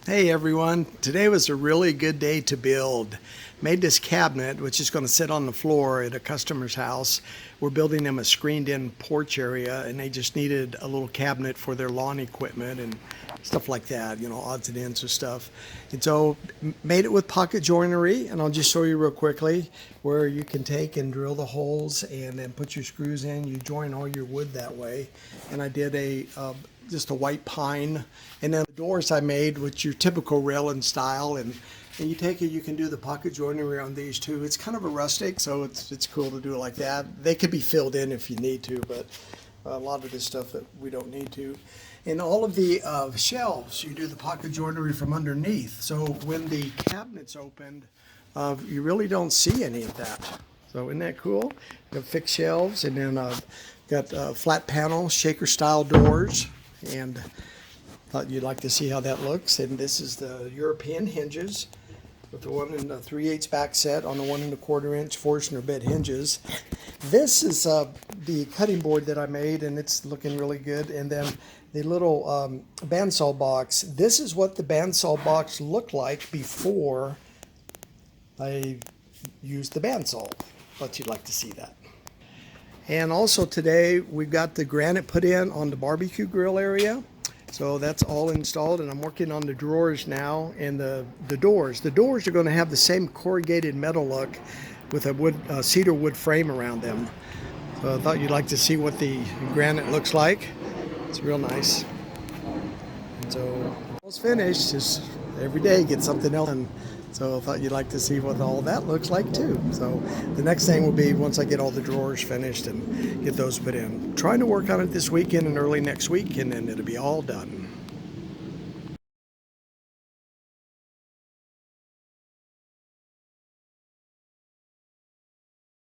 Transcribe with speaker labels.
Speaker 1: Hey everyone, today was a really good day to build. Made this cabinet, which is going to sit on the floor at a customer's house. We're building them a screened-in porch area, and they just needed a little cabinet for their lawn equipment and stuff like that, odds and ends of stuff. And so made it with pocket joinery, and I'll just show you real quickly where you can take and drill the holes and then put your screws in. You join all your wood that way. And I did just a white pine, and then the doors I made with your typical railing style, and you take it, you can do the pocket joinery on these too. It's kind of a rustic, so it's cool to do it like that. They could be filled in if you need to, but a lot of this stuff that we don't need to. And all of the shelves, you do the pocket joinery from underneath, so when the cabinet's opened, you really don't see any of that. So isn't that cool? Got fixed shelves, and then got flat panel shaker style doors. And thought you'd like to see how that looks. And this is the European hinges with the 1 3/8 back set on the 1 1/4 inch Forstner bed hinges. This is the cutting board that I made, and it's looking really good. And then the little bandsaw box. This is what the bandsaw box looked like before I used the bandsaw. Thought you'd like to see that. And also today we've got the granite put in on the barbecue grill area. So that's all installed, and I'm working on the drawers now and the doors. The doors are going to have the same corrugated metal look with a cedar wood frame around them. So I thought you'd like to see what the granite looks like. It's real nice. And so almost finished. Just every day get something else. And so I thought you'd like to see what all that looks like too. So the next thing will be once I get all the drawers finished and get those put in. Trying to work on it this weekend and early next week, and then it'll be all done.